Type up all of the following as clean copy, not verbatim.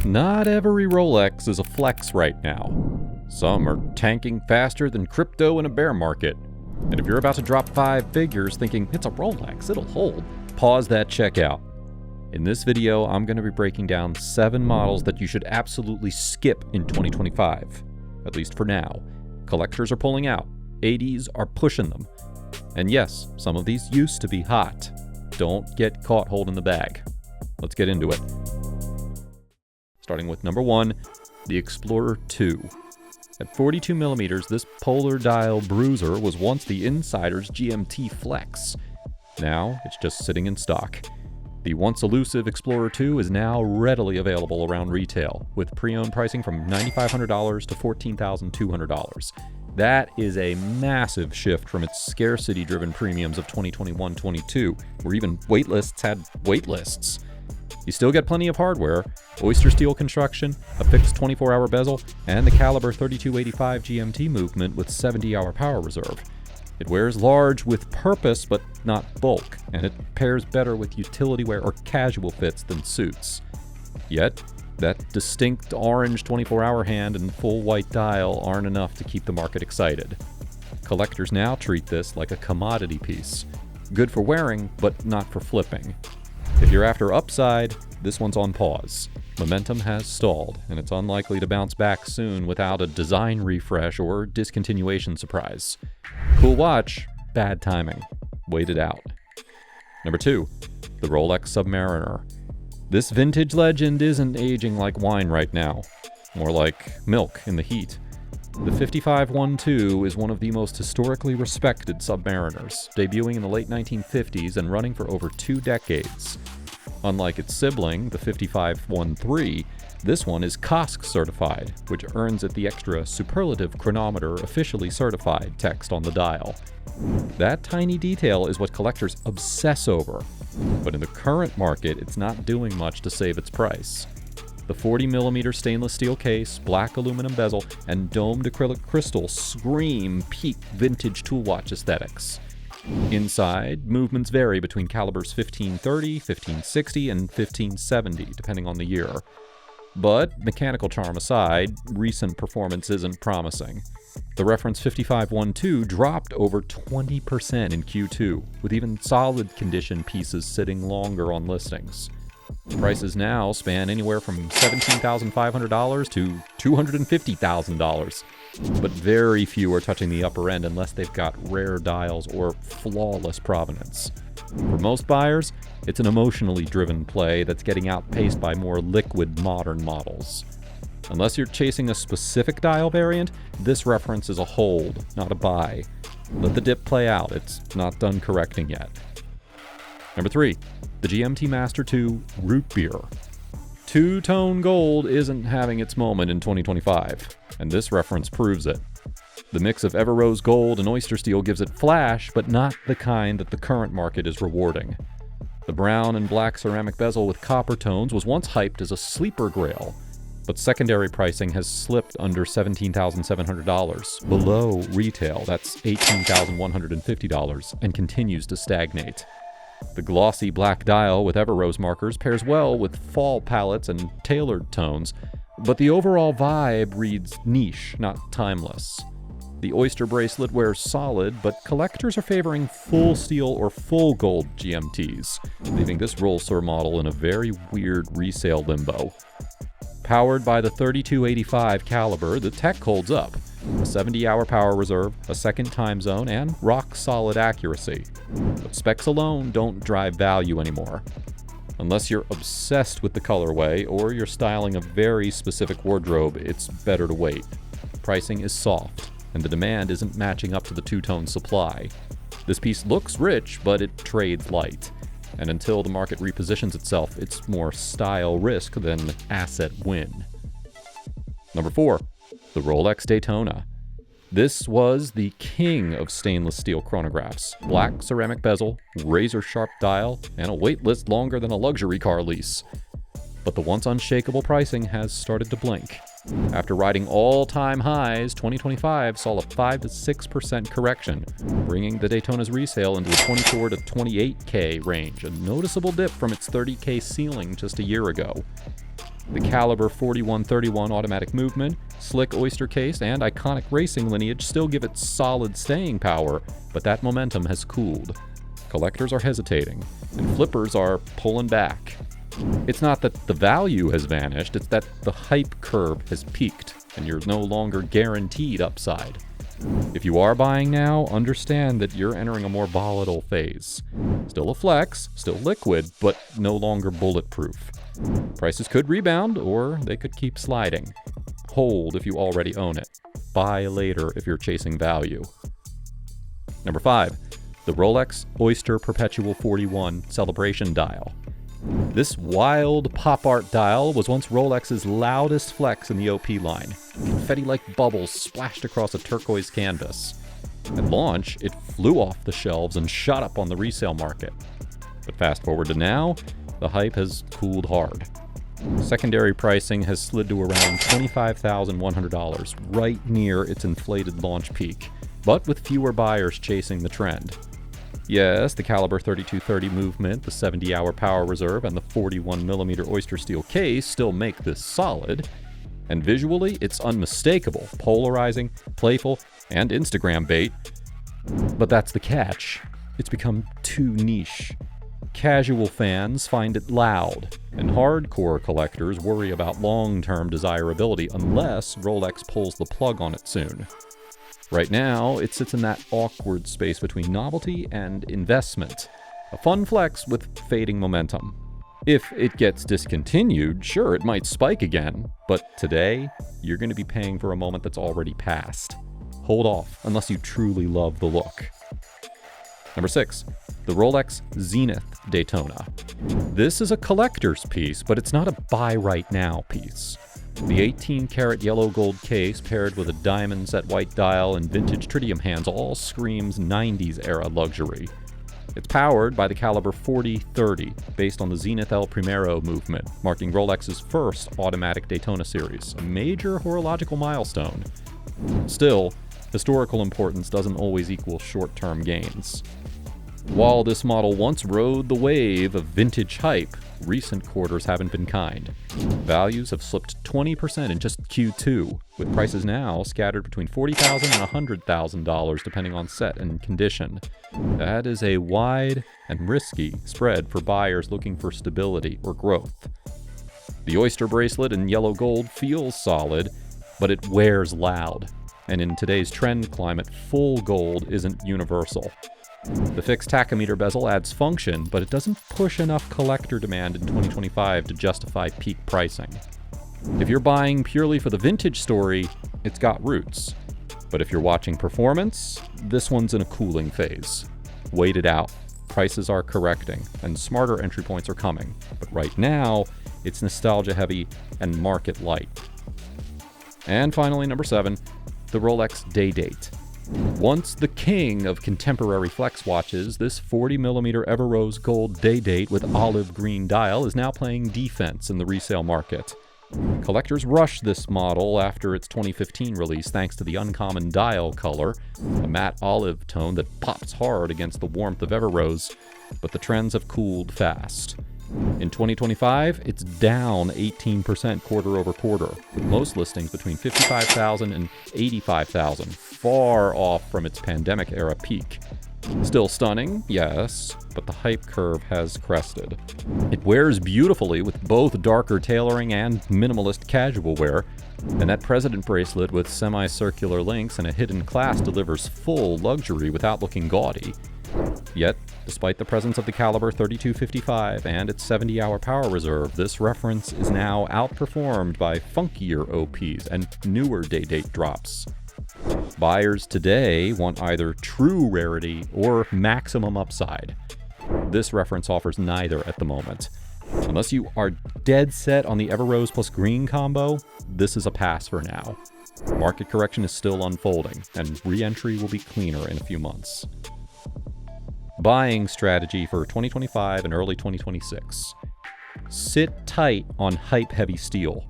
not every Rolex is a flex right now. Some are tanking faster than crypto in a bear market. And if you're about to drop 5 figures thinking, it's a Rolex, it'll hold, pause that checkout. In this video, I'm going to be breaking down 7 models that you should absolutely skip in 2025, at least for now. Collectors are pulling out, 80s are pushing them. And yes, some of these used to be hot. Don't get caught holding the bag. Let's get into it. Starting with number 1, the Explorer 2. At 42 millimeters, this polar dial bruiser was once the insider's GMT flex. Now, it's just sitting in stock. The once elusive Explorer 2 is now readily available around retail, with pre-owned pricing from $9,500 to $14,200. That is a massive shift from its scarcity-driven premiums of 2021-22, where even waitlists had waitlists. You still get plenty of hardware, oyster steel construction, a fixed 24-hour bezel, and the caliber 3285 GMT movement with 70-hour power reserve. It wears large with purpose, but not bulk, and it pairs better with utility wear or casual fits than suits. Yet, that distinct orange 24-hour hand and full white dial aren't enough to keep the market excited. Collectors now treat this like a commodity piece. Good for wearing, but not for flipping. If you're after upside, this one's on pause. Momentum has stalled, and it's unlikely to bounce back soon without a design refresh or discontinuation surprise. Cool watch, bad timing. Wait it out. Number 2, the Rolex Submariner. This vintage legend isn't aging like wine right now, more like milk in the heat. The 5512 is one of the most historically respected Submariners, debuting in the late 1950s and running for over 2 decades. Unlike its sibling, the 5513, this one is COSC certified, which earns it the extra superlative chronometer officially certified text on the dial. That tiny detail is what collectors obsess over, but in the current market, it's not doing much to save its price. The 40mm stainless steel case, black aluminum bezel, and domed acrylic crystal scream peak vintage tool watch aesthetics. Inside, movements vary between calibers 1530, 1560, and 1570, depending on the year. But, mechanical charm aside, recent performance isn't promising. The reference 5512 dropped over 20% in Q2, with even solid condition pieces sitting longer on listings. Prices now span anywhere from $17,500 to $250,000, but very few are touching the upper end unless they've got rare dials or flawless provenance. For most buyers, it's an emotionally driven play that's getting outpaced by more liquid modern models. Unless you're chasing a specific dial variant, this reference is a hold, not a buy. Let the dip play out, it's not done correcting yet. Number 3, the GMT Master 2 Root Beer. Two-tone gold isn't having its moment in 2025, and this reference proves it. The mix of Ever-Rose gold and oyster steel gives it flash, but not the kind that the current market is rewarding. The brown and black ceramic bezel with copper tones was once hyped as a sleeper grail, but secondary pricing has slipped under $17,700, below retail, that's $18,150, and continues to stagnate. The glossy black dial with Ever-Rose markers pairs well with fall palettes and tailored tones, but the overall vibe reads niche, not timeless. The oyster bracelet wears solid, but collectors are favoring full steel or full gold GMTs, leaving this Rolser model in a very weird resale limbo. Powered by the 3285 caliber, the tech holds up. A 70-hour power reserve, a second time zone, and rock-solid accuracy. But specs alone don't drive value anymore. Unless you're obsessed with the colorway or you're styling a very specific wardrobe, it's better to wait. Pricing is soft, and the demand isn't matching up to the two-tone supply. This piece looks rich, but it trades light. And until the market repositions itself, it's more style risk than asset win. Number 4, the Rolex Daytona. This was the king of stainless steel chronographs. Black ceramic bezel, razor-sharp dial, and a wait list longer than a luxury car lease. But the once unshakable pricing has started to blink. After riding all-time highs, 2025 saw a 5 to 6% correction, bringing the Daytona's resale into the 24 to 28K range, a noticeable dip from its 30K ceiling just a year ago. The caliber 4131 automatic movement, slick oyster case, and iconic racing lineage still give it solid staying power, but that momentum has cooled. Collectors are hesitating, and flippers are pulling back. It's not that the value has vanished, it's that the hype curve has peaked, and you're no longer guaranteed upside. If you are buying now, understand that you're entering a more volatile phase. Still a flex, still liquid, but no longer bulletproof. Prices could rebound, or they could keep sliding. Hold if you already own it. Buy later if you're chasing value. Number 5. The Rolex Oyster Perpetual 41 Celebration Dial. This wild pop art dial was once Rolex's loudest flex in the OP line. Confetti-like bubbles splashed across a turquoise canvas. At launch, it flew off the shelves and shot up on the resale market. But fast forward to now, the hype has cooled hard. Secondary pricing has slid to around $25,100, right near its inflated launch peak, but with fewer buyers chasing the trend. Yes, the caliber 3230 movement, the 70-hour power reserve, and the 41mm oyster steel case still make this solid. And visually, it's unmistakable, polarizing, playful, and Instagram bait. But that's the catch. It's become too niche. Casual fans find it loud, and hardcore collectors worry about long-term desirability unless Rolex pulls the plug on it soon. Right now, it sits in that awkward space between novelty and investment. A fun flex with fading momentum. If it gets discontinued, sure, it might spike again, but today, you're going to be paying for a moment that's already passed. Hold off, unless you truly love the look. Number 6. The Rolex Zenith Daytona. This is a collector's piece, but it's not a buy right now piece. The 18-karat yellow gold case paired with a diamond set white dial and vintage tritium hands all screams 90s era luxury. It's powered by the caliber 4030, based on the Zenith El Primero movement, marking Rolex's first automatic Daytona series, a major horological milestone. Still, historical importance doesn't always equal short-term gains. While this model once rode the wave of vintage hype, recent quarters haven't been kind. Values have slipped 20% in just Q2, with prices now scattered between $40,000 and $100,000 depending on set and condition. That is a wide and risky spread for buyers looking for stability or growth. The oyster bracelet in yellow gold feels solid, but it wears loud. And in today's trend climate, full gold isn't universal. The fixed tachometer bezel adds function, but it doesn't push enough collector demand in 2025 to justify peak pricing. If you're buying purely for the vintage story, it's got roots. But if you're watching performance, this one's in a cooling phase. Wait it out. Prices are correcting, and smarter entry points are coming. But right now, it's nostalgia heavy and market light. And finally, number 7, the Rolex Day Date. Once the king of contemporary flex watches, this 40mm Everose Gold Day Date with olive green dial is now playing defense in the resale market. Collectors rushed this model after its 2015 release thanks to the uncommon dial color, a matte olive tone that pops hard against the warmth of Everose, but the trends have cooled fast. In 2025, it's down 18% quarter over quarter, with most listings between $55,000 and $85,000, far off from its pandemic-era peak. Still stunning, yes, but the hype curve has crested. It wears beautifully with both darker tailoring and minimalist casual wear, and that president bracelet with semicircular links and a hidden clasp delivers full luxury without looking gaudy. Yet, despite the presence of the caliber 3255 and its 70-hour power reserve, this reference is now outperformed by funkier OPs and newer day-date drops. Buyers today want either true rarity or maximum upside. This reference offers neither at the moment. Unless you are dead set on the Everose plus green combo, this is a pass for now. Market correction is still unfolding, and re-entry will be cleaner in a few months. Buying strategy for 2025 and early 2026. Sit tight on hype-heavy steel.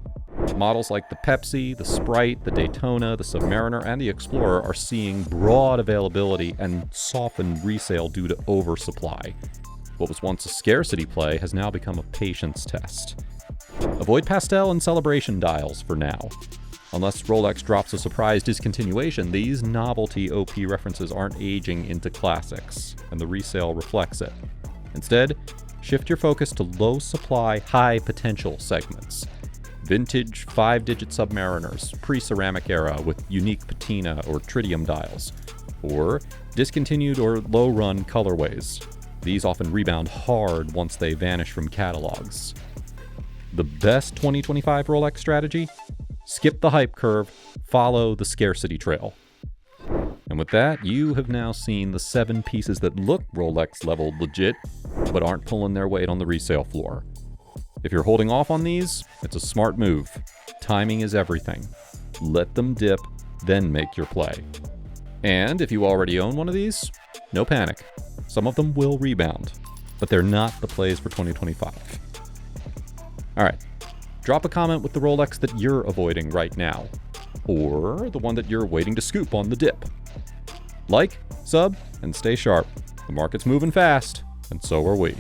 Models like the Pepsi, the Sprite, the Daytona, the Submariner, and the Explorer are seeing broad availability and softened resale due to oversupply. What was once a scarcity play has now become a patience test. Avoid pastel and celebration dials for now. Unless Rolex drops a surprise discontinuation, these novelty OP references aren't aging into classics, and the resale reflects it. Instead, shift your focus to low-supply, high-potential segments. Vintage 5-digit Submariners, pre-ceramic era with unique patina or tritium dials, or discontinued or low-run colorways. These often rebound hard once they vanish from catalogs. The best 2025 Rolex strategy? Skip the hype curve, follow the scarcity trail. And with that, you have now seen the 7 pieces that look Rolex level legit, but aren't pulling their weight on the resale floor. If you're holding off on these, it's a smart move. Timing is everything. Let them dip, then make your play. And if you already own one of these, no panic. Some of them will rebound, but they're not the plays for 2025. All right, drop a comment with the Rolex that you're avoiding right now, or the one that you're waiting to scoop on the dip. Like, sub, and stay sharp. The market's moving fast, and so are we.